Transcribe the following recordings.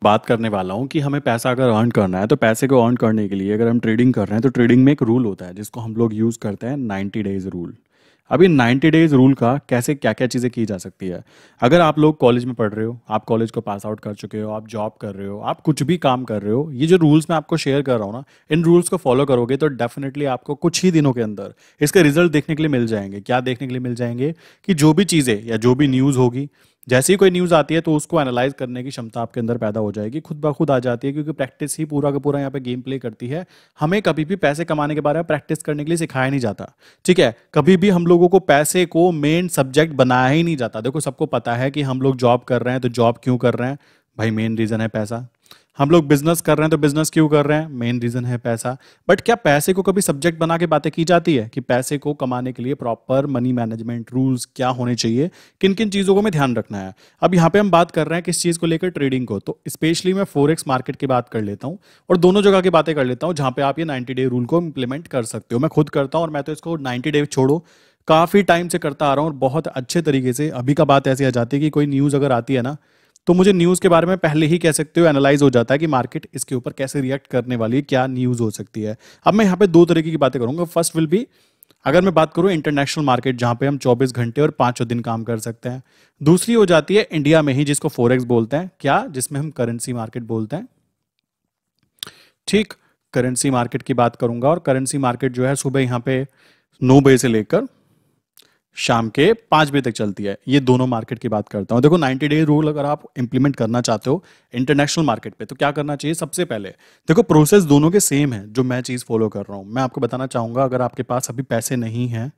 बात करने वाला हूँ कि हमें पैसा अगर अर्न करना है तो पैसे को अर्न करने के लिए अगर हम ट्रेडिंग कर रहे हैं तो ट्रेडिंग में एक रूल होता है जिसको हम लोग यूज़ करते हैं 90 डेज रूल। अभी 90 डेज रूल का कैसे क्या क्या चीज़ें की जा सकती है। अगर आप लोग कॉलेज में पढ़ रहे हो, आप कॉलेज को पास आउट कर चुके हो, आप जॉब कर रहे हो, आप कुछ भी काम कर रहे हो, ये जो रूल्स मैं आपको शेयर कर रहा हूँ ना, इन रूल्स को फॉलो करोगे तो डेफिनेटली आपको कुछ ही दिनों के अंदर इसके रिजल्ट देखने के लिए मिल जाएंगे। क्या देखने के लिए मिल जाएंगे कि जो भी चीज़ें या जो भी न्यूज़ होगी, जैसे ही कोई न्यूज़ आती है तो उसको एनालाइज करने की क्षमता आपके अंदर पैदा हो जाएगी, खुद ब खुद आ जाती है, क्योंकि प्रैक्टिस ही पूरा का पूरा यहाँ पे गेम प्ले करती है। हमें कभी भी पैसे कमाने के बारे में प्रैक्टिस करने के लिए सिखाया नहीं जाता। ठीक है, कभी भी हम लोगों को पैसे को मेन सब्जेक्ट बनाया ही नहीं जाता। देखो, सबको पता है कि हम लोग जॉब कर रहे हैं तो जॉब क्यों कर रहे हैं, भाई मेन रीज़न है पैसा। हम लोग बिजनेस कर रहे हैं तो बिजनेस क्यों कर रहे हैं, मेन रीजन है पैसा। बट क्या पैसे को कभी सब्जेक्ट बना के बातें की जाती है कि पैसे को कमाने के लिए प्रॉपर मनी मैनेजमेंट रूल्स क्या होने चाहिए, किन किन चीज़ों को हमें ध्यान रखना है। अब यहाँ पे हम बात कर रहे हैं किस चीज़ को लेकर, ट्रेडिंग को। तो स्पेशली मैं फोरेक्स मार्केट की बात कर लेता हूँ और दोनों जगह की बातें कर लेता हूँ जहाँ पे आप ये 90 डे रूल को इंप्लीमेंट कर सकते हो। मैं खुद करता हूँ और मैं तो इसको 90 डे छोड़ो काफ़ी टाइम से करता आ रहा हूँ और बहुत अच्छे तरीके से। अभी का बात ऐसी आ जाती है कि कोई न्यूज़ अगर आती है ना, तो मुझे न्यूज़ के बारे में पहले ही कह सकते हो एनालाइज हो जाता है कि मार्केट इसके ऊपर कैसे रिएक्ट करने वाली है, क्या न्यूज़ हो सकती है। अब मैं यहाँ पे दो तरीके की बातें करूंगा। फर्स्ट विल बी, अगर मैं बात करूं इंटरनेशनल मार्केट, जहां पे हम 24 घंटे और 5 दिन काम कर सकते हैं। दूसरी हो जाती है इंडिया में ही, जिसको फोरेक्स बोलते हैं, क्या जिसमें हम करेंसी मार्केट बोलते हैं। ठीक, करेंसी मार्केट की बात करूंगा और करेंसी मार्केट जो है सुबह यहाँ पे 9 बजे से लेकर शाम के 5 बजे तक चलती है। ये दोनों मार्केट की बात करता हूँ। देखो, 90 डे रूल अगर आप इंप्लीमेंट करना चाहते हो इंटरनेशनल मार्केट पे तो क्या करना चाहिए। सबसे पहले देखो, प्रोसेस दोनों के सेम है। जो मैं चीज़ फॉलो कर रहा हूँ मैं आपको बताना चाहूंगा। अगर आपके पास अभी पैसे नहीं हैं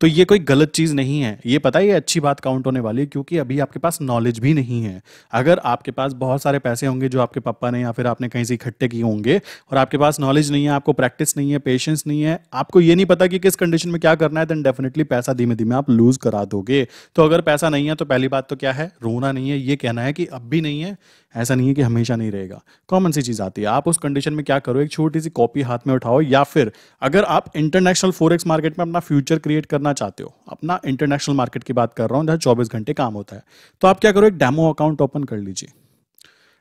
तो ये कोई गलत चीज़ नहीं है, ये पता है, ये अच्छी बात काउंट होने वाली है, क्योंकि अभी आपके पास नॉलेज भी नहीं है। अगर आपके पास बहुत सारे पैसे होंगे जो आपके पापा ने या फिर आपने कहीं से इकट्ठे किए होंगे और आपके पास नॉलेज नहीं है, आपको प्रैक्टिस नहीं है, पेशेंस नहीं है, आपको ये नहीं पता कि किस कंडीशन में क्या करना है, देन डेफिनेटली पैसा धीमे धीमे आप लूज करा दोगे। तो अगर पैसा नहीं है तो पहली बात तो क्या है, रोना नहीं है, ये कहना है कि अब भी नहीं है। ऐसा नहीं है कि हमेशा नहीं रहेगा। कॉमन सी चीज़ आती है। आप उस कंडीशन में क्या करो, एक छोटी सी कॉपी हाथ में उठाओ, या फिर अगर आप इंटरनेशनल फोरेक्स मार्केट में अपना फ्यूचर क्रिएट करना चाहते हो, अपना इंटरनेशनल मार्केट की बात कर रहा हूँ जहाँ 24 घंटे काम होता है, तो आप क्या करो, एक डेमो अकाउंट ओपन कर लीजिए।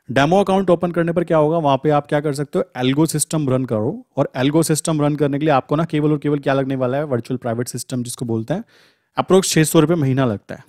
डेमो अकाउंट ओपन करने पर क्या होगा, वहां पे आप क्या कर सकते हो, एल्गो सिस्टम रन करो। और एल्गो सिस्टम रन करने के लिए आपको ना केवल और केवल क्या लगने वाला है, वर्चुअल प्राइवेट सिस्टम जिसको बोलते हैं, अप्रोक्स 600 रुपये महीना लगता है।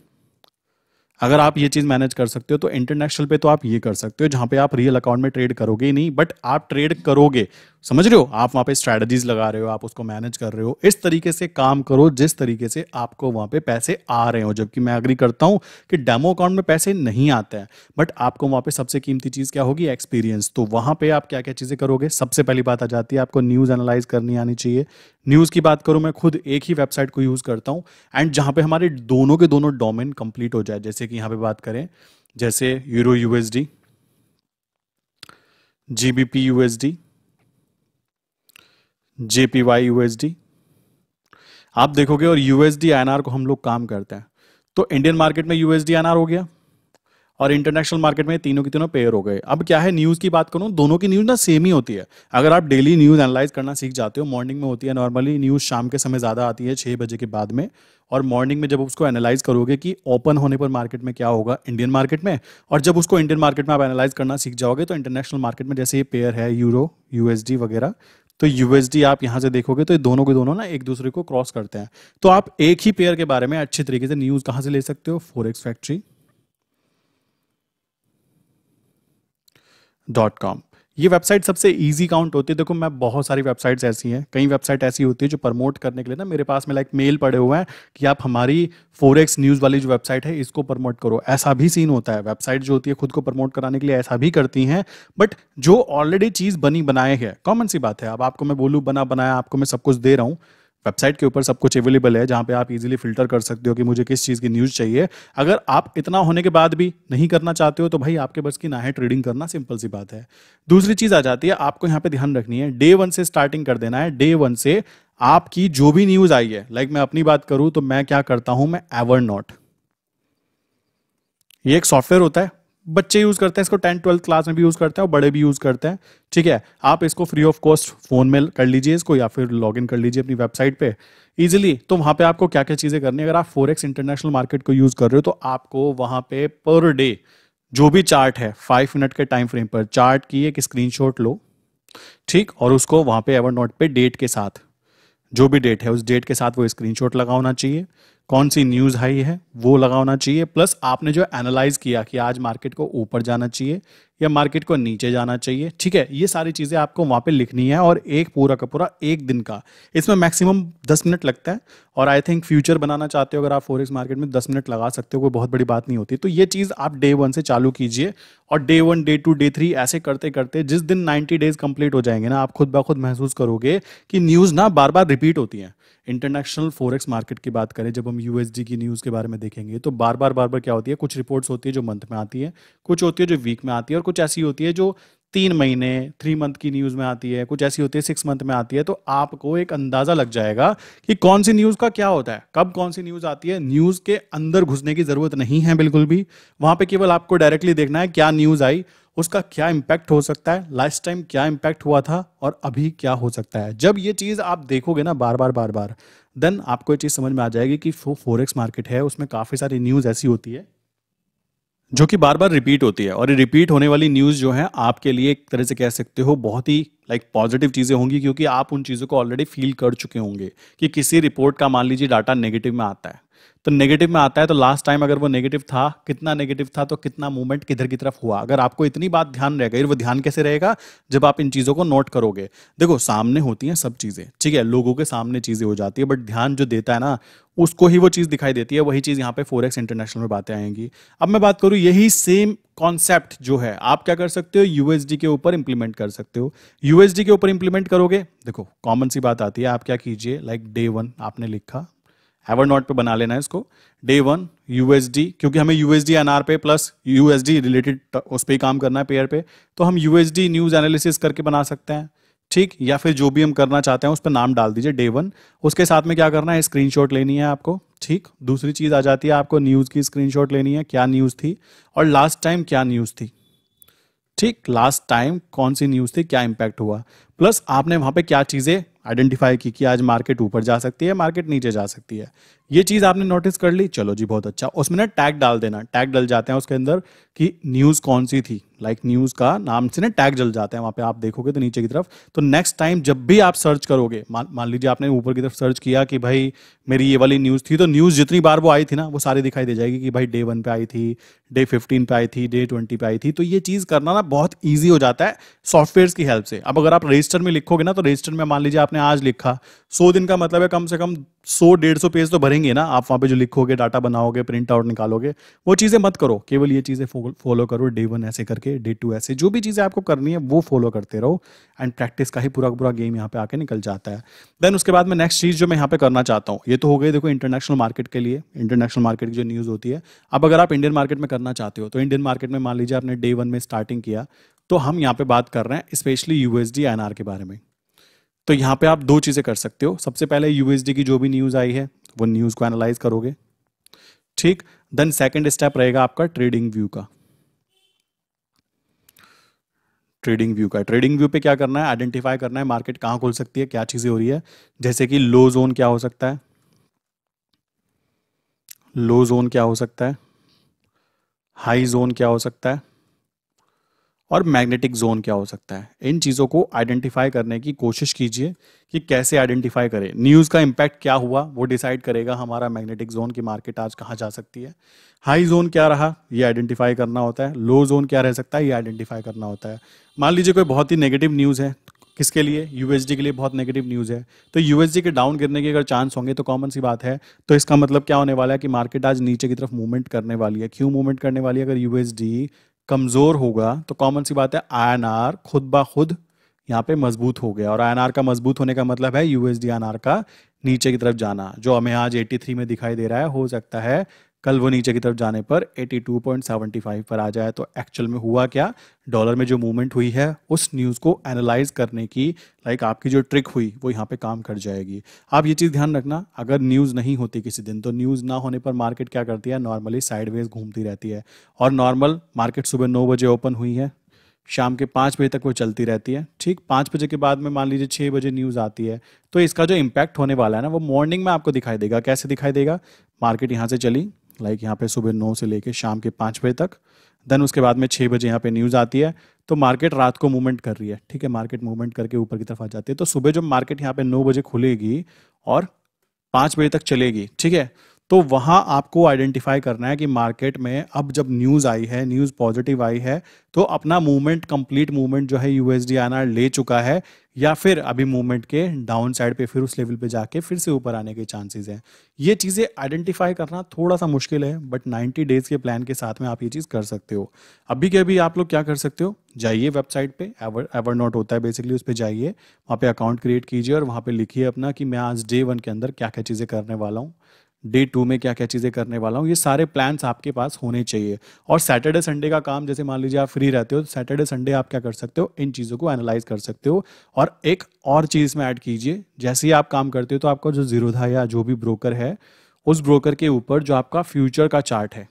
अगर आप ये चीज़ मैनेज कर सकते हो तो इंटरनेशनल पे तो आप ये कर सकते हो, जहां पे आप रियल अकाउंट में ट्रेड करोगे ही नहीं, बट आप ट्रेड करोगे। समझ रहे हो, आप वहां पे स्ट्रैटेजीज लगा रहे हो, आप उसको मैनेज कर रहे हो। इस तरीके से काम करो जिस तरीके से आपको वहां पे पैसे आ रहे हो। जबकि मैं एग्री करता हूं कि डेमो अकाउंट में पैसे नहीं आते हैं, बट आपको वहां पे सबसे कीमती चीज़ क्या होगी, एक्सपीरियंस। तो वहां पे आप क्या क्या चीज़ें करोगे, सबसे पहली बात आ जाती है आपको न्यूज़ एनालाइज करनी आनी चाहिए। न्यूज़ की बात करूं, मैं खुद एक ही वेबसाइट को यूज़ करता हूं एंड जहां पे हमारे दोनों के दोनों डोमेन कंप्लीट हो जाए। जैसे कि यहाँ पे बात करें, जैसे euro USD, GBP USD, JPY USD, आप देखोगे। और यूएसडी आईएनआर को हम लोग काम करते हैं। तो इंडियन मार्केट में यूएसडी आईएनआर हो गया और इंटरनेशनल मार्केट में तीनों की तीनों पेयर हो गए। अब क्या है, न्यूज़ की बात करूं, दोनों की न्यूज़ ना सेम ही होती है। अगर आप डेली न्यूज़ एनालाइज करना सीख जाते हो, मॉर्निंग में होती है नॉर्मली न्यूज़, शाम के समय ज़्यादा आती है 6 बजे के बाद में। और मॉर्निंग में जब उसको एनालाइज करोगे कि ओपन होने पर मार्केट में क्या होगा इंडियन मार्केट में, और जब उसको इंडियन मार्केट में आप एनालाइज करना सीख जाओगे तो इंटरनेशनल मार्केट में जैसे ये पेयर है यूरो यूएसडी वगैरह, तो यूएसडी आप यहाँ से देखोगे तो ये दोनों के दोनों ना एक दूसरे को क्रॉस करते हैं। तो आप एक ही पेयर के बारे में अच्छे तरीके से न्यूज़ कहाँ से ले सकते हो, forex.factory.com। ये वेबसाइट सबसे इजी काउंट होती है। देखो, मैं बहुत सारी वेबसाइट्स ऐसी हैं, कई वेबसाइट ऐसी होती है जो प्रमोट करने के लिए ना मेरे पास में लाइक मेल पड़े हुए हैं कि आप हमारी फोरेक्स न्यूज़ वाली जो वेबसाइट है इसको प्रमोट करो। ऐसा भी सीन होता है, वेबसाइट जो होती है खुद को प्रमोट कराने के लिए ऐसा भी करती हैं। बट जो ऑलरेडी चीज़ बनी बनाए है, कॉमन सी बात है। अब आपको मैं बोलूँ बना बनाया, आपको मैं सब कुछ दे रहा हूँ, वेबसाइट के ऊपर सब कुछ अवेलेबल है जहां पे आप इजीली फिल्टर कर सकते हो कि मुझे किस चीज़ की न्यूज़ चाहिए। अगर आप इतना होने के बाद भी नहीं करना चाहते हो तो भाई आपके बस की ना है ट्रेडिंग करना, सिंपल सी बात है। दूसरी चीज़ आ जाती है, आपको यहाँ पे ध्यान रखनी है, डे वन से स्टार्टिंग कर देना है। डे वन से आपकी जो भी न्यूज़ आई है, लाइक मैं अपनी बात करूँ तो मैं क्या करता हूँ, मैं एवरनोट, ये एक सॉफ्टवेयर होता है, बच्चे यूज करते हैं इसको, 10th 12th क्लास में भी यूज करते हैं और बड़े भी यूज करते हैं। ठीक है, आप इसको फ्री ऑफ कॉस्ट फोन में कर लीजिए इसको, या फिर लॉग इन कर लीजिए अपनी वेबसाइट पे इजीली। तो वहां पे आपको क्या क्या चीजें करनी है, अगर आप फोरेक्स इंटरनेशनल मार्केट को यूज कर रहे हो तो आपको वहां पे पर डे जो भी चार्ट है 5 मिनट के टाइम फ्रेम पर चार्ट की एक स्क्रीनशॉट लो, ठीक, और उसको वहां पे एवरनोट पे डेट के साथ, जो भी डेट है उस डेट के साथ वो स्क्रीनशॉट लगा होना चाहिए। कौन सी न्यूज़ हाई है वो लगा होना चाहिए, प्लस आपने जो एनालाइज किया कि आज मार्केट को ऊपर जाना चाहिए या मार्केट को नीचे जाना चाहिए, ठीक है, ये सारी चीज़ें आपको वहाँ पे लिखनी है। और एक पूरा का पूरा एक दिन का, इसमें मैक्सिमम 10 मिनट लगता है। और आई थिंक फ्यूचर बनाना चाहते हो अगर आप फॉरेक्स मार्केट में 10 मिनट लगा सकते हो, कोई बहुत बड़ी बात नहीं होती। तो ये चीज़ आप डे 1 से चालू कीजिए, और डे 1 डे 2 डे 3 ऐसे करते करते जिस दिन 90 डेज कंप्लीट हो जाएंगे ना, आप खुद ब खुद महसूस करोगे कि न्यूज़ ना बार बार रिपीट होती हैं। इंटरनेशनल फॉरेक्स मार्केट की बात करें, जब हम यूएसडी की न्यूज़ के बारे में देखेंगे तो बार बार क्या होती है, कुछ रिपोर्ट्स होती है जो मंथ में आती है, कुछ होती है जो वीक में आती है, और कुछ ऐसी होती है जो 3 महीने 3 मंथ की न्यूज़ में आती है, कुछ ऐसी होती है 6 मंथ में आती है। तो आपको एक अंदाज़ा लग जाएगा कि कौन सी न्यूज़ का क्या होता है, कब कौन सी न्यूज़ आती है। न्यूज़ के अंदर घुसने की ज़रूरत नहीं है बिल्कुल भी, वहाँ पे केवल आपको डायरेक्टली देखना है क्या न्यूज़ आई, उसका क्या इम्पैक्ट हो सकता है, लास्ट टाइम क्या इम्पैक्ट हुआ था और अभी क्या हो सकता है। जब ये चीज़ आप देखोगे ना बार बार, देन आपको ये चीज़ समझ में आ जाएगी कि फॉरेक्स मार्केट है उसमें काफ़ी सारी न्यूज़ ऐसी होती है जो कि बार बार रिपीट होती है। और ये रिपीट होने वाली न्यूज़ जो है आपके लिए एक तरह से कह सकते हो बहुत ही पॉजिटिव चीज़ें होंगी, क्योंकि आप उन चीज़ों को ऑलरेडी फील कर चुके होंगे कि किसी रिपोर्ट का मान लीजिए डाटा नेगेटिव में आता है, तो नेगेटिव में आता है तो लास्ट टाइम अगर वो नेगेटिव था, कितना नेगेटिव था, तो कितना मूवमेंट किधर की तरफ हुआ। अगर आपको इतनी बात ध्यान रह गई, वो ध्यान कैसे रहेगा, जब आप इन चीज़ों को नोट करोगे। देखो सामने होती हैं सब चीज़ें, ठीक है, लोगों के सामने चीज़ें हो जाती है, बट ध्यान जो देता है ना उसको ही वो चीज़ दिखाई देती है। वही चीज़ यहाँ पे फॉरेक्स इंटरनेशनल में बातें आएंगी। अब मैं बात करूँ, यही सेम कॉन्सेप्ट जो है आप क्या कर सकते हो, यूएसडी के ऊपर इंप्लीमेंट कर सकते हो। यूएसडी के ऊपर इंप्लीमेंट करोगे, देखो कॉमन सी बात आती है, आप क्या कीजिए, डे 1 आपने लिखा, एवरनोट पे बना लेना है इसको, डे 1 यूएसडी, क्योंकि हमें यूएसडी एनआर पे प्लस यूएसडी रिलेटेड उस पर ही काम करना है, पेयर पे, तो हम यूएसडी न्यूज़ एनालिसिस करके बना सकते हैं, ठीक, या फिर जो भी हम करना चाहते हैं उस पर नाम डाल दीजिए डे 1। उसके साथ में क्या करना है, स्क्रीनशॉट लेनी है आपको, ठीक। दूसरी चीज़ आ जाती है, आपको न्यूज़ की स्क्रीनशॉट लेनी है, क्या न्यूज़ थी और लास्ट टाइम क्या न्यूज़ थी, ठीक, लास्ट टाइम कौन सी न्यूज़ थी, क्या इंपैक्ट हुआ, प्लस आपने वहाँ पे क्या चीज़ें आइडेंटिफाई की कि आज मार्केट ऊपर जा सकती है, मार्केट नीचे जा सकती है। ये चीज़ आपने नोटिस कर ली, चलो जी बहुत अच्छा। उसमें ना टैग डाल देना, टैग डल जाते हैं उसके अंदर कि न्यूज़ कौन सी थी, न्यूज़ का नाम से ना टैग डल जाते हैं वहाँ पे, आप देखोगे तो नीचे की तरफ। तो नेक्स्ट टाइम जब भी आप सर्च करोगे, मान लीजिए आपने ऊपर की तरफ सर्च किया कि भाई मेरी ये वाली न्यूज़ थी, तो न्यूज़ जितनी बार वो आई थी ना वो सारी दिखाई दे जाएगी कि भाई डे 1 पे आई थी, डे 15 पे आई थी, डे 20 पे आई थी। तो ये चीज़ करना ना बहुत ईजी हो जाता है सॉफ्टवेयर की हेल्प से। अब अगर आप रजिस्टर में लिखोगे ना, तो रजिस्टर में मान लीजिए आपने आज लिखा, 100 दिन का मतलब है कम से कम 100-150 पेज तो भरेंगे ना आप वहाँ पे, जो लिखोगे, डाटा बनाओगे, प्रिंट आउट निकालोगे, वो चीज़ें मत करो, केवल ये चीज़ें फॉलो करो। डे 1 ऐसे करके, डे 2 ऐसे, जो भी चीज़ें आपको करनी है वो फॉलो करते रहो, एंड प्रैक्टिस का ही पूरा पूरा गेम यहाँ पे आके निकल जाता है। देन उसके बाद में नेक्स्ट चीज़ जो मैं यहाँ पे करना चाहता हूँ, ये तो हो गई देखो इंटरनेशनल मार्केट के लिए, इंटरनेशनल मार्केट की जो न्यूज़ होती है। अब अगर आप इंडियन मार्केट में करना चाहते हो, तो इंडियन मार्केट में मान लीजिए आपने डे 1 में स्टार्टिंग किया, तो हम यहाँ पे बात कर रहे हैं स्पेशली यूएसडी एनआर के बारे में। तो यहाँ पे आप दो चीज़ें कर सकते हो। सबसे पहले यूएसडी की जो भी न्यूज़ आई है वो न्यूज़ को एनालाइज करोगे, ठीक। देन सेकंड स्टेप रहेगा आपका ट्रेडिंग व्यू का। ट्रेडिंग व्यू पे क्या करना है, आइडेंटिफाई करना है मार्केट कहाँ खुल सकती है, क्या चीज़ें हो रही है। जैसे कि लो जोन क्या हो सकता है, लो जोन क्या हो सकता है, हाई जोन क्या हो सकता है, और मैग्नेटिक जोन क्या हो सकता है। इन चीज़ों को आइडेंटिफाई करने की कोशिश कीजिए कि कैसे आइडेंटिफाई करें। न्यूज़ का इम्पैक्ट क्या हुआ वो डिसाइड करेगा हमारा मैग्नेटिक जोन की मार्केट आज कहाँ जा सकती है। हाई जोन क्या रहा ये आइडेंटिफाई करना होता है, लो जोन क्या रह सकता है ये आइडेंटिफाई करना होता है। मान लीजिए कोई बहुत ही नेगेटिव न्यूज़ है, किसके लिए, यूएसडी के लिए बहुत नेगेटिव न्यूज़ है, तो यूएसडी के डाउन गिरने के अगर चांस होंगे तो कॉमन सी बात है, तो इसका मतलब क्या होने वाला है कि मार्केट आज नीचे की तरफ मूवमेंट करने वाली है। क्यों मूवमेंट करने वाली है, अगर यूएसडी कमज़ोर होगा तो कॉमन सी बात है आईएनआर खुद ब खुद यहाँ पे मजबूत हो गया, और आईएनआर का मजबूत होने का मतलब है यूएसडी आईएनआर का नीचे की तरफ जाना। जो हमें आज 83 में दिखाई दे रहा है, हो सकता है कल वो नीचे की तरफ जाने पर 82.75 पर आ जाए। तो एक्चुअल में हुआ क्या, डॉलर में जो मूवमेंट हुई है उस न्यूज़ को एनालाइज करने की आपकी जो ट्रिक हुई वो यहाँ पे काम कर जाएगी। आप ये चीज़ ध्यान रखना, अगर न्यूज़ नहीं होती किसी दिन, तो न्यूज़ ना होने पर मार्केट क्या करती है, नॉर्मली साइडवेज घूमती रहती है। और नॉर्मल मार्केट सुबह 9 बजे ओपन हुई है, शाम के 5 बजे तक वो चलती रहती है, ठीक। 5 बजे के बाद में मान लीजिए 6 बजे न्यूज़ आती है, तो इसका जो इम्पैक्ट होने वाला है ना वो मॉर्निंग में आपको दिखाई देगा। कैसे दिखाई देगा, मार्केट यहाँ से चली, यहाँ पे सुबह 9 से लेके शाम के 5 बजे तक, देन उसके बाद में 6 बजे यहाँ पे न्यूज़ आती है, तो मार्केट रात को मूवमेंट कर रही है, ठीक है, मार्केट मूवमेंट करके ऊपर की तरफ आ जाती है। तो सुबह जब मार्केट यहाँ पे 9 बजे खुलेगी और 5 बजे तक चलेगी, ठीक है, तो वहां आपको आइडेंटिफाई करना है कि मार्केट में अब जब न्यूज़ आई है, न्यूज़ पॉजिटिव आई है, तो अपना मूवमेंट, कंप्लीट मूवमेंट जो है यूएसडी आईएनआर ले चुका है, या फिर अभी मूवमेंट के डाउन साइड पे फिर उस लेवल पे जाके फिर से ऊपर आने के चांसेस हैं। ये चीज़ें आइडेंटिफाई करना थोड़ा सा मुश्किल है, बट 90 डेज के प्लान के साथ में आप ये चीज़ कर सकते हो। अभी के अभी आप लोग क्या कर सकते हो, जाइए वेबसाइट पे, एवर नोट होता है बेसिकली, उस पर जाइए, वहाँ पे अकाउंट क्रिएट कीजिए और वहाँ पे लिखिए अपना कि मैं आज डे 1 के अंदर क्या क्या चीज़ें करने वाला हूँ, डे 2 में क्या क्या चीज़ें करने वाला हूँ। ये सारे प्लान्स आपके पास होने चाहिए। और सैटरडे संडे का काम, जैसे मान लीजिए आप फ्री रहते हो, तो सैटरडे संडे आप क्या कर सकते हो, इन चीज़ों को एनालाइज कर सकते हो। और एक और चीज़ में ऐड कीजिए, जैसे ही आप काम करते हो तो आपका जो जीरोधा या जो भी ब्रोकर है, उस ब्रोकर के ऊपर जो आपका फ्यूचर का चार्ट है,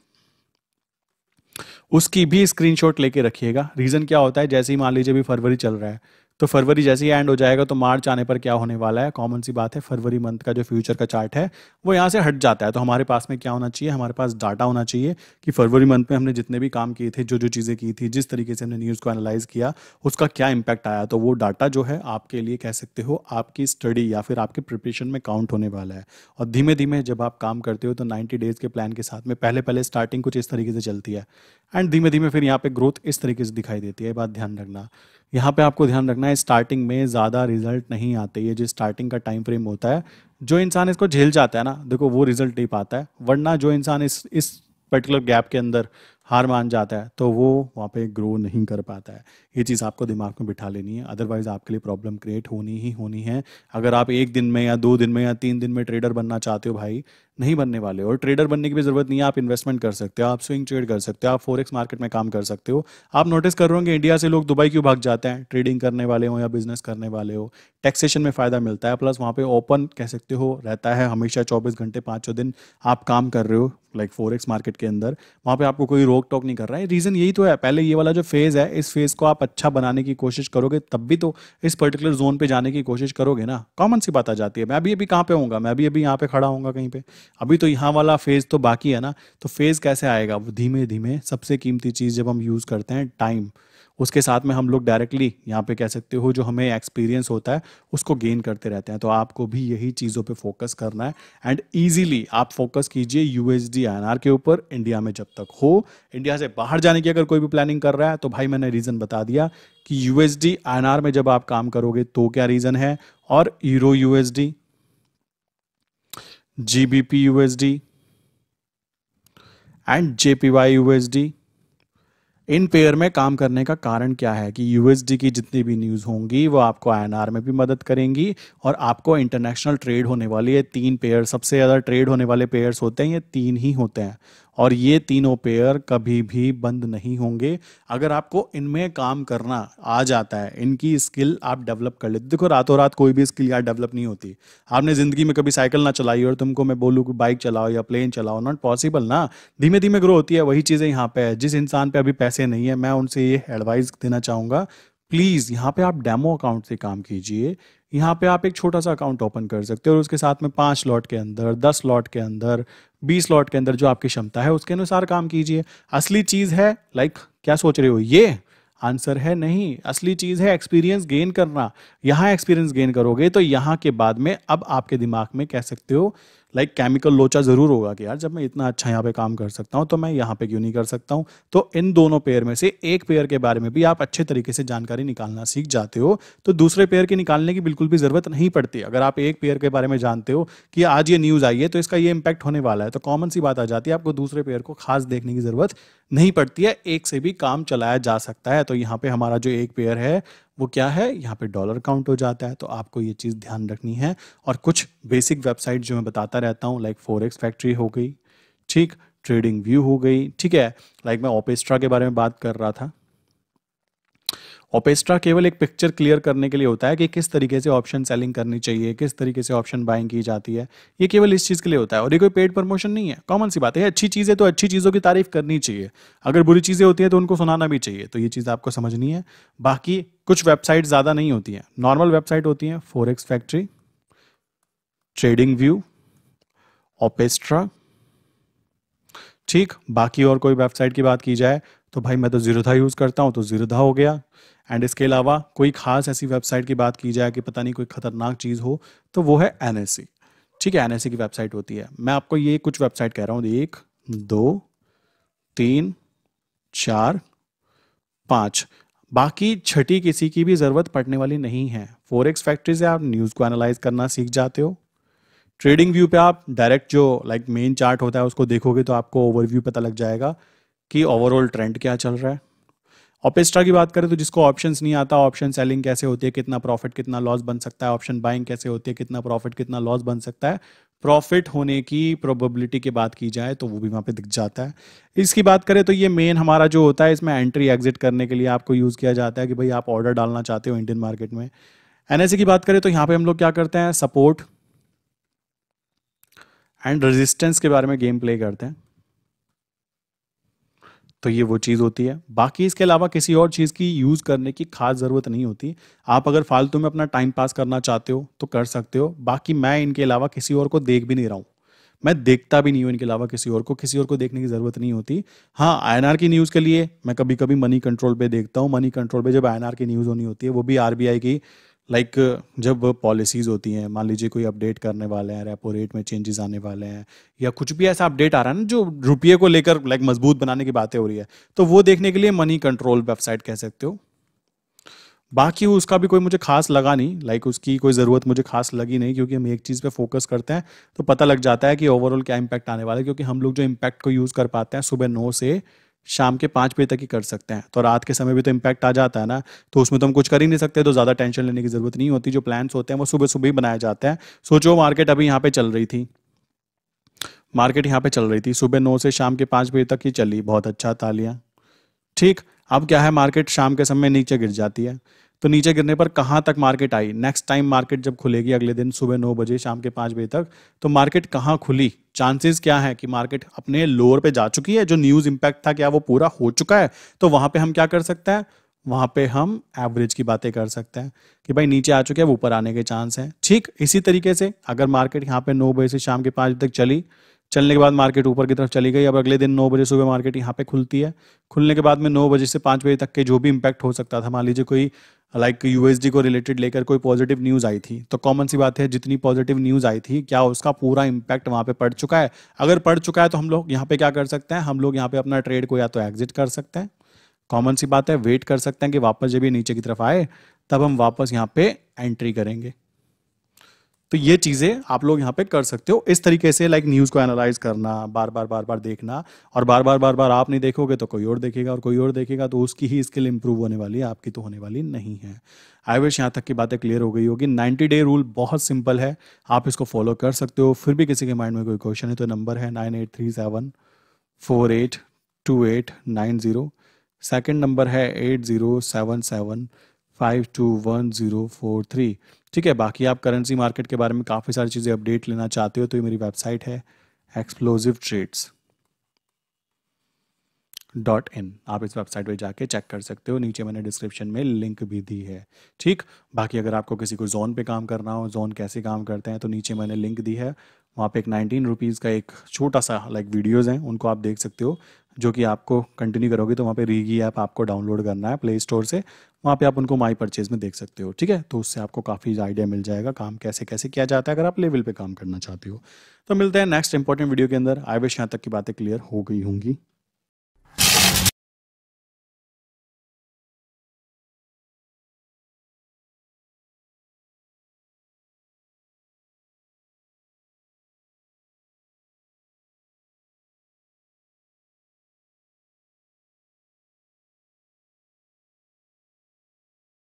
उसकी भी स्क्रीनशॉट लेके रखिएगा। रीज़न क्या होता है, जैसे ही मान लीजिए अभी फरवरी चल रहा है, तो फरवरी जैसे ही एंड हो जाएगा तो मार्च आने पर क्या होने वाला है, कॉमन सी बात है, फरवरी मंथ का जो फ्यूचर का चार्ट है वो यहाँ से हट जाता है। तो हमारे पास में क्या होना चाहिए, हमारे पास डाटा होना चाहिए कि फरवरी मंथ में हमने जितने भी काम किए थे, जो जो चीज़ें की थी, जिस तरीके से हमने न्यूज़ को एनालाइज किया, उसका क्या इम्पैक्ट आया। तो वो डाटा जो है आपके लिए, कह सकते हो, आपकी स्टडी या फिर आपके प्रिपरेशन में काउंट होने वाला है। और धीमे धीमे जब आप काम करते हो तो 90 डेज के प्लान के साथ में पहले पहले स्टार्टिंग कुछ इस तरीके से चलती है, एंड धीमे धीमे फिर यहाँ पे ग्रोथ इस तरीके से दिखाई देती है। ये बात ध्यान रखना। यहाँ पे आपको ध्यान रखना है, स्टार्टिंग में ज़्यादा रिजल्ट नहीं आते। ये जो स्टार्टिंग का टाइम फ्रेम होता है, जो इंसान इसको झेल जाता है ना, देखो वो रिजल्ट नहीं पाता है। वरना जो इंसान इस पर्टिकुलर गैप के अंदर हार मान जाता है तो वो वहाँ पे ग्रो नहीं कर पाता है। ये चीज़ आपको दिमाग में बिठा लेनी है, अदरवाइज आपके लिए प्रॉब्लम क्रिएट होनी ही होनी है। अगर आप 1 दिन में या 2 दिन में या 3 दिन में ट्रेडर बनना चाहते हो भाई, नहीं बनने वाले हो। और ट्रेडर बनने की भी ज़रूरत नहीं है, आप इन्वेस्टमेंट कर सकते हो, आप स्विंग ट्रेड कर सकते हो, आप फॉरेक्स मार्केट में काम कर सकते हो। आप नोटिस कर रहे होंगे इंडिया से लोग दुबई क्यों भाग जाते हैं, ट्रेडिंग करने वाले हो या बिजनेस करने वाले हो। टैक्सेशन में फ़ायदा मिलता है, प्लस वहाँ पे ओपन, कह सकते हो, रहता है हमेशा 24 घंटे, 5 दिन आप काम कर रहे हो, लाइक फॉरेक्स मार्केट के अंदर। वहाँ पे आपको कोई रोक टोक नहीं कर रहा है। रीज़न यही तो है, पहले ये वाला जो फेज़ है, इस फेज़ को आप अच्छा बनाने की कोशिश करोगे, तब भी तो इस पर्टिकुलर जोन पे जाने की कोशिश करोगे ना। कॉमन सी बात आ जाती है। मैं अभी अभी कहाँ पे होऊंगा, मैं अभी अभी यहाँ पे खड़ा होऊंगा कहीं पे, अभी तो यहाँ वाला फेज़ तो बाकी है ना। तो फेज़ कैसे आएगा, वो धीमे धीमे। सबसे कीमती चीज़ जब हम यूज़ करते हैं, टाइम, उसके साथ में हम लोग डायरेक्टली यहाँ पे, कह सकते हो, जो हमें एक्सपीरियंस होता है उसको गेन करते रहते हैं। तो आपको भी यही चीज़ों पे फोकस करना है, एंड ईजिली आप फोकस कीजिए यूएसडी आईएनआर के ऊपर। इंडिया में जब तक हो, इंडिया से बाहर जाने की अगर कोई भी प्लानिंग कर रहा है तो भाई मैंने रीज़न बता दिया कि यूएसडी आईएनआर में जब आप काम करोगे तो क्या रीज़न है, और euro USD, GBP USD and JPY USD, in pair में काम करने का कारण क्या है कि यूएसडी की जितनी भी न्यूज़ होंगी वो आपको आईएनआर में भी मदद करेंगी, और आपको इंटरनेशनल ट्रेड होने वाली है। 3 पेयर, सबसे ज़्यादा ट्रेड होने वाले पेयर्स होते हैं, ये 3 ही होते हैं, और ये तीनों पेयर कभी भी बंद नहीं होंगे। अगर आपको इनमें काम करना आ जाता है, इनकी स्किल आप डेवलप कर लेते, देखो रातों रात कोई भी स्किल यार डेवलप नहीं होती। आपने ज़िंदगी में कभी साइकिल ना चलाई और तुमको मैं बोलूँ कि बाइक चलाओ या प्लेन चलाओ, नॉट पॉसिबल ना। धीमे धीमे ग्रो होती है। वही चीज़ें यहाँ पे है। जिस इंसान पे अभी पैसे नहीं है, मैं उनसे ये एडवाइस देना चाहूँगा, प्लीज़ यहाँ पे आप डेमो अकाउंट से काम कीजिए। यहाँ पे आप एक छोटा सा अकाउंट ओपन कर सकते हो, और उसके साथ में 5 लॉट के अंदर, 10 लॉट के अंदर, 20 लॉट के अंदर जो आपकी क्षमता है उसके अनुसार काम कीजिए। असली चीज़ है, लाइक क्या सोच रहे हो, ये आंसर है नहीं। असली चीज़ है एक्सपीरियंस गेन करना। यहाँ एक्सपीरियंस गेन करोगे तो यहाँ के बाद में अब आपके दिमाग में, कह सकते हो, लाइक केमिकल लोचा ज़रूर होगा कि यार जब मैं इतना अच्छा यहाँ पे काम कर सकता हूँ तो मैं यहाँ पे क्यों नहीं कर सकता हूँ। तो इन दोनों पेयर में से एक पेयर के बारे में भी आप अच्छे तरीके से जानकारी निकालना सीख जाते हो, तो दूसरे पेयर के निकालने की बिल्कुल भी ज़रूरत नहीं पड़ती। अगर आप एक पेयर के बारे में जानते हो कि आज ये न्यूज़ आई है तो इसका ये इम्पैक्ट होने वाला है, तो कॉमन सी बात आ जाती है, आपको दूसरे पेयर को खास देखने की ज़रूरत नहीं पड़ती है। एक से भी काम चलाया जा सकता है। तो यहाँ पे हमारा जो एक पेयर है वो क्या है, यहाँ पे डॉलर काउंट हो जाता है। तो आपको ये चीज़ ध्यान रखनी है। और कुछ बेसिक वेबसाइट जो मैं बताता रहता हूँ, लाइक फॉरेक्स फैक्ट्री हो गई, ठीक, ट्रेडिंग व्यू हो गई, ठीक है, लाइक मैं ओपेस्ट्रा के बारे में बात कर रहा था। ओपेस्ट्रा केवल एक पिक्चर क्लियर करने के लिए होता है कि किस तरीके से ऑप्शन सेलिंग करनी चाहिए, किस तरीके से ऑप्शन बाइंग की जाती है। ये केवल इस चीज़ के लिए होता है, और ये कोई पेड प्रमोशन नहीं है। कॉमन सी बात है, अच्छी चीज़ है तो अच्छी चीज़ों की तारीफ करनी चाहिए, अगर बुरी चीज़ें होती हैं तो उनको सुनाना भी चाहिए। तो ये चीज़ आपको समझनी है। बाकी कुछ वेबसाइट ज़्यादा नहीं होती हैं, नॉर्मल वेबसाइट होती हैं, फॉरेक्स फैक्ट्री, ट्रेडिंग व्यू, ओपेस्ट्रा, ठीक। बाकी और कोई वेबसाइट की बात की जाए तो भाई मैं तो ज़ीरोधा यूज़ करता हूँ, तो ज़ीरोधा हो गया। एंड इसके अलावा कोई खास ऐसी वेबसाइट की बात की जाए कि पता नहीं कोई खतरनाक चीज़ हो, तो वो है एनएससी। ठीक है, एनएससी की वेबसाइट होती है। मैं आपको ये कुछ वेबसाइट कह रहा हूँ, 1, 2, 3, 4, 5। बाकी छठी किसी की भी ज़रूरत पड़ने वाली नहीं है। फॉरेक्स फैक्ट्री से आप न्यूज़ को एनालाइज करना सीख जाते हो। ट्रेडिंग व्यू पे आप डायरेक्ट जो मेन चार्ट होता है उसको देखोगे तो आपको ओवरव्यू पता लग जाएगा कि ओवरऑल ट्रेंड क्या चल रहा है। ऑपेस्ट्रा की बात करें तो जिसको ऑप्शंस नहीं आता, ऑप्शन सेलिंग कैसे होती है, कितना प्रॉफिट कितना लॉस बन सकता है, ऑप्शन बाइंग कैसे होती है, कितना प्रॉफिट कितना लॉस बन सकता है, प्रॉफिट होने की प्रोबेबिलिटी की बात की जाए तो वो भी वहाँ पे दिख जाता है। इसकी बात करें तो ये मेन हमारा जो होता है, इसमें एंट्री एग्जिट करने के लिए आपको यूज़ किया जाता है कि भाई आप ऑर्डर डालना चाहते हो इंडियन मार्केट में। एनएससी की बात करें तो यहाँ पे हम लोग क्या करते हैं, सपोर्ट एंड रेजिस्टेंस के बारे में गेम प्ले करते हैं। तो ये वो चीज़ होती है। बाकी इसके अलावा किसी और चीज़ की यूज़ करने की खास ज़रूरत नहीं होती। आप अगर फालतू में अपना टाइम पास करना चाहते हो तो कर सकते हो। बाकी मैं इनके अलावा किसी और को देख भी नहीं रहा हूँ, मैं देखता भी नहीं हूँ इनके अलावा किसी और को देखने की ज़रूरत नहीं होती। हाँ, आईएनआर की न्यूज़ के लिए मैं कभी कभी मनी कंट्रोल पे देखता हूँ। मनी कंट्रोल पे जब आईएनआर की न्यूज़ होनी होती है, वो भी आरबीआई की, लाइक जब पॉलिसीज़ होती हैं, मान लीजिए कोई अपडेट करने वाले हैं, रेपो रेट में चेंजेस आने वाले हैं, या कुछ भी ऐसा अपडेट आ रहा है ना जो रुपये को लेकर मजबूत बनाने की बातें हो रही है, तो वो देखने के लिए मनी कंट्रोल वेबसाइट कह सकते हो। बाकी उसका भी कोई मुझे खास लगा नहीं, उसकी कोई ज़रूरत मुझे खास लगी नहीं, क्योंकि हम एक चीज़ पे फोकस करते हैं तो पता लग जाता है कि ओवरऑल क्या इम्पैक्ट आने वाला है। क्योंकि हम लोग जो इम्पैक्ट को यूज़ कर पाते हैं सुबह 9 से शाम के 5 बजे तक ही कर सकते हैं, तो रात के समय भी तो इम्पैक्ट आ जाता है ना, तो उसमें तो हम कुछ कर ही नहीं सकते, तो ज़्यादा टेंशन लेने की ज़रूरत नहीं होती। जो प्लान्स होते हैं वो सुबह सुबह ही बनाए जाते हैं। सोचो मार्केट अभी यहाँ पे चल रही थी, सुबह 9 से शाम के 5 बजे तक ही चली, बहुत अच्छा, तालियां। ठीक, अब क्या है, मार्केट शाम के समय नीचे गिर जाती है। तो नीचे गिरने पर कहाँ तक market I, next time market जब खुलेगी अगले दिन सुबह 9 बजे शाम के 5 बजे तक, तो मार्केट कहाँ खुली, चांसेस क्या है कि मार्केट अपने लोअर पे जा चुकी है, जो न्यूज़ इम्पैक्ट था क्या वो पूरा हो चुका है। तो वहाँ पे हम क्या कर सकते हैं, वहाँ पे हम एवरेज की बातें कर सकते हैं कि भाई नीचे आ चुके हैं, वो ऊपर आने के चांस हैं। ठीक इसी तरीके से अगर मार्केट यहाँ पे 9 बजे से शाम के 5 बजे तक चली, चलने के बाद मार्केट ऊपर की तरफ चली गई, अब अगले दिन 9 बजे सुबह मार्केट यहाँ पे खुलती है, खुलने के बाद में 9 बजे से 5 बजे तक के जो भी इम्पैक्ट हो सकता था, मान लीजिए कोई यूएसडी को रिलेटेड लेकर कोई पॉजिटिव न्यूज़ आई थी, तो कॉमन सी बात है जितनी पॉजिटिव न्यूज़ आई थी क्या उसका पूरा इम्पैक्ट वहाँ पे पड़ चुका है। अगर पड़ चुका है तो हम लोग यहाँ पे क्या कर सकते हैं, हम लोग यहाँ पे अपना ट्रेड को या तो एग्जिट कर सकते हैं, कॉमन सी बात है, वेट कर सकते हैं कि वापस जब ये नीचे की तरफ आए तब हम वापस यहाँ पे एंट्री करेंगे। तो ये चीज़ें आप लोग यहाँ पे कर सकते हो इस तरीके से, न्यूज़ को एनालाइज करना, बार बार देखना, और बार बार आप नहीं देखोगे तो कोई और देखेगा, और कोई और देखेगा तो उसकी ही स्किल इंप्रूव होने वाली है, आपकी तो होने वाली नहीं है। आई विश यहाँ तक की बातें क्लियर हो गई होगी। 90 डे रूल बहुत सिंपल है, आप इसको फॉलो कर सकते हो। फिर भी किसी के माइंड में कोई क्वेश्चन है तो नंबर है 9837482890। सेकेंड नंबर है 8077521043। ठीक है, बाकी आप करेंसी मार्केट के बारे में काफ़ी सारी चीज़ें अपडेट लेना चाहते हो तो ये मेरी वेबसाइट है explosivtrades.in। आप इस वेबसाइट पे जाके चेक कर सकते हो, नीचे मैंने डिस्क्रिप्शन में लिंक भी दी है। ठीक, बाकी अगर आपको किसी को जोन पे काम करना हो, जोन कैसे काम करते हैं, तो नीचे मैंने लिंक दी है, वहाँ पे एक 19 रुपीज़ का एक छोटा सा वीडियोज़ हैं, उनको आप देख सकते हो, जो कि आपको कंटिन्यू करोगे तो वहाँ पे रीगी ऐप आपको डाउनलोड करना है प्ले स्टोर से, वहाँ पे आप उनको माई परचेज में देख सकते हो। ठीक है, तो उससे आपको काफ़ी आइडिया मिल जाएगा काम कैसे कैसे किया जाता है अगर आप लेवल पे काम करना चाहते हो। तो मिलते हैं नेक्स्ट इंपॉर्टेंट वीडियो के अंदर। आई विश यहाँ तक की बातें क्लियर हो गई होंगी।